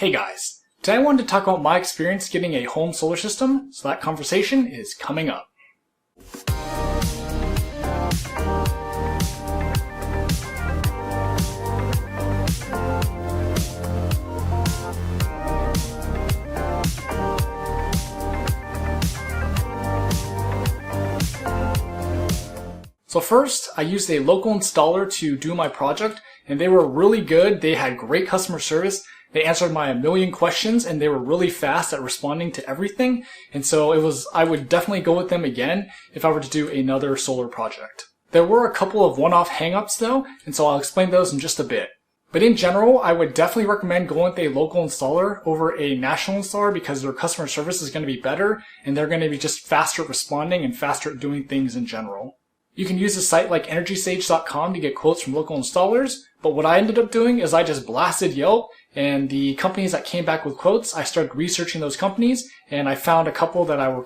Hey guys, today I wanted to talk about my experience getting a home solar system, so that conversation is coming up. So first, I used a local installer to do my project, and they were really good. They had great customer service. They answered my a million questions, and they were really fast at responding to everything. And so I would definitely go with them again if I were to do another solar project. There were a couple of one-off hang-ups though, and so I'll explain those in just a bit. But in general, I would definitely recommend going with a local installer over a national installer because their customer service is going to be better, and they're going to be just faster at responding and faster at doing things in general. You can use a site like EnergySage.com to get quotes from local installers, but what I ended up doing is I just blasted Yelp, and the companies that came back with quotes, I started researching those companies, and I found a couple that I was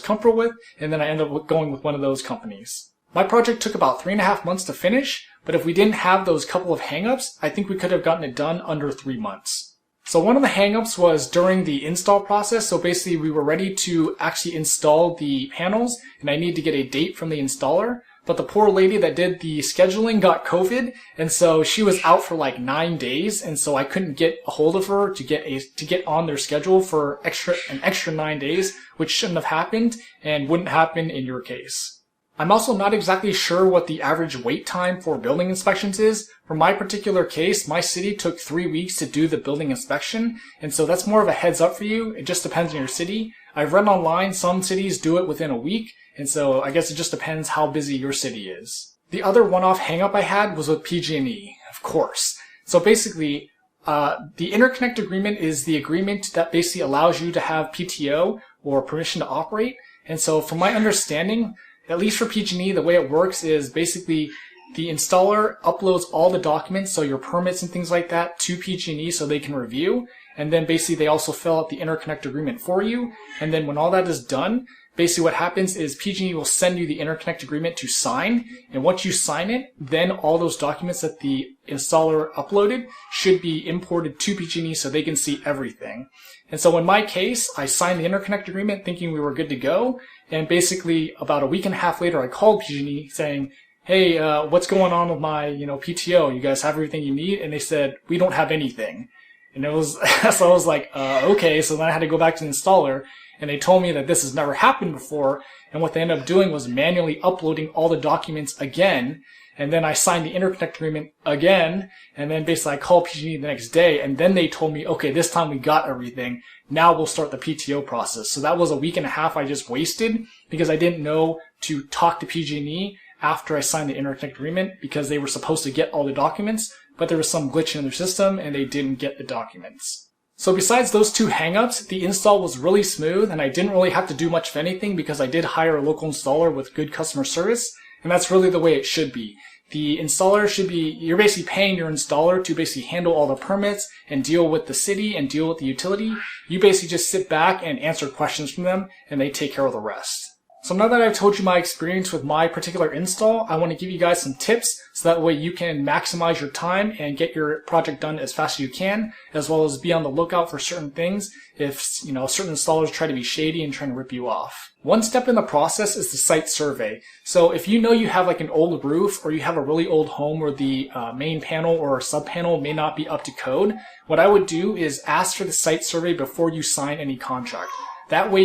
comfortable with, and then I ended up going with one of those companies. My project took about 3.5 months to finish, but if we didn't have those couple of hangups, I think we could have gotten it done under 3 months. So one of the hangups was during the install process. So basically we were ready to actually install the panels, and I needed to get a date from the installer. But the poor lady that did the scheduling got COVID, and so she was out for like 9 days, and so I couldn't get a hold of her to get on their schedule for an extra 9 days, which shouldn't have happened and wouldn't happen in your case. I'm also not exactly sure what the average wait time for building inspections is. For my particular case, my city took 3 weeks to do the building inspection, and so that's more of a heads up for you. It just depends on your city. I've read online some cities do it within a week, and so I guess it just depends how busy your city is. The other one-off hang-up I had was with PG&E, of course. So basically, the interconnect agreement is the agreement that basically allows you to have PTO, or permission to operate, and so from my understanding, at least for PG&E, the way it works is basically the installer uploads all the documents, so your permits and things like that, to PG&E so they can review. And then basically they also fill out the interconnect agreement for you. And then when all that is done, basically what happens is PG&E will send you the interconnect agreement to sign. And once you sign it, then all those documents that the installer uploaded should be imported to PG&E so they can see everything. And so in my case, I signed the interconnect agreement thinking we were good to go. And basically about a week and a half later, I called PG&E saying, hey, what's going on with my, PTO? You guys have everything you need? And they said, we don't have anything. And it was, so I was like, okay. So then I had to go back to the installer, and they told me that this has never happened before. And what they ended up doing was manually uploading all the documents again. And then I signed the interconnect agreement again. And then basically I called PG&E the next day, and then they told me, okay, this time we got everything. Now we'll start the PTO process. So that was a week and a half I just wasted because I didn't know to talk to PG&E after I signed the interconnect agreement because they were supposed to get all the documents, but there was some glitch in their system and they didn't get the documents. So besides those two hangups, the install was really smooth, and I didn't really have to do much of anything because I did hire a local installer with good customer service, and that's really the way it should be. The installer should be, you're basically paying your installer to basically handle all the permits and deal with the city and deal with the utility. You basically just sit back and answer questions from them, and they take care of the rest. So now that I've told you my experience with my particular install, I want to give you guys some tips so that way you can maximize your time and get your project done as fast as you can, as well as be on the lookout for certain things if, certain installers try to be shady and trying to rip you off. One step in the process is the site survey. So if you know you have like an old roof or you have a really old home where the main panel or sub panel may not be up to code, what I would do is ask for the site survey before you sign any contract. That way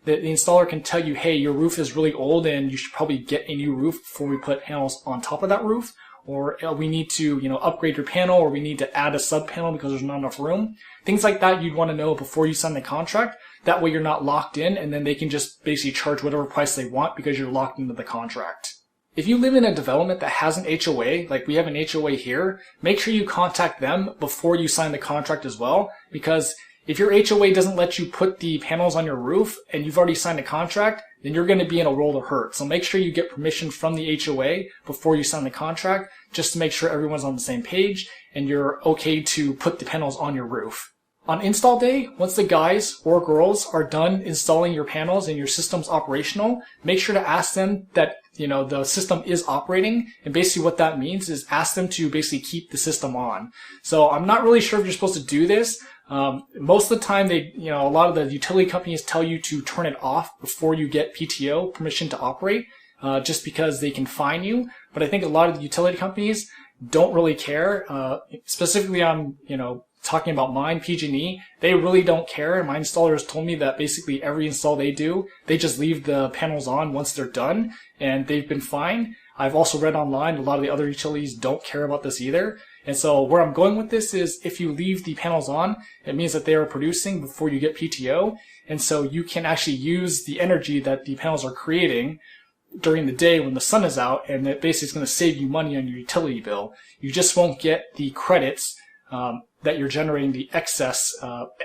the installer can tell you, hey, your roof is really old and you should probably get a new roof before we put panels on top of that roof. Or we need to, upgrade your panel, or we need to add a sub panel because there's not enough room. Things like that you'd want to know before you sign the contract. That way you're not locked in, and then they can just basically charge whatever price they want because you're locked into the contract. If you live in a development that has an HOA, like we have an HOA here, make sure you contact them before you sign the contract as well, because if your HOA doesn't let you put the panels on your roof and you've already signed a contract, then you're going to be in a world of hurt. So make sure you get permission from the HOA before you sign the contract, just to make sure everyone's on the same page and you're okay to put the panels on your roof. On install day, once the guys or girls are done installing your panels and your system's operational, make sure to ask them that the system is operating. And basically what that means is ask them to basically keep the system on. So I'm not really sure if you're supposed to do this. Most of the time a lot of the utility companies tell you to turn it off before you get PTO, permission to operate, just because they can fine you. But I think a lot of the utility companies don't really care. Specifically on, talking about mine, PG&E, they really don't care. My installers told me that basically every install they do, they just leave the panels on once they're done, and they've been fine. I've also read online a lot of the other utilities don't care about this either. And so where I'm going with this is if you leave the panels on, it means that they are producing before you get PTO. And so you can actually use the energy that the panels are creating during the day when the sun is out, and it basically is going to save you money on your utility bill. You just won't get the credits that you're generating the excess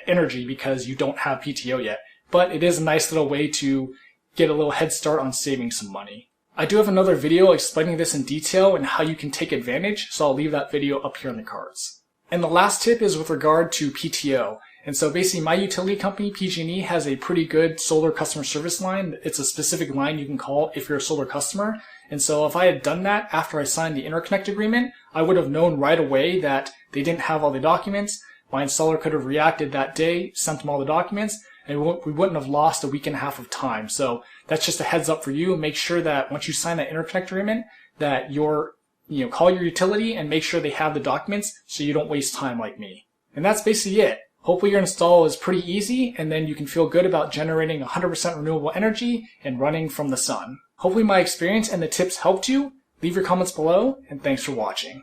energy because you don't have PTO yet. But it is a nice little way to get a little head start on saving some money. I do have another video explaining this in detail and how you can take advantage, so I'll leave that video up here in the cards. And the last tip is with regard to PTO. And so basically my utility company, PG&E, has a pretty good solar customer service line. It's a specific line you can call if you're a solar customer. And so if I had done that after I signed the interconnect agreement, I would have known right away that they didn't have all the documents. My installer could have reacted that day, sent them all the documents, and we wouldn't have lost a week and a half of time. So that's just a heads up for you. Make sure that once you sign that interconnect agreement, that call your utility and make sure they have the documents so you don't waste time like me. And that's basically it. Hopefully your install is pretty easy, and then you can feel good about generating 100% renewable energy and running from the sun. Hopefully my experience and the tips helped you. Leave your comments below, and thanks for watching.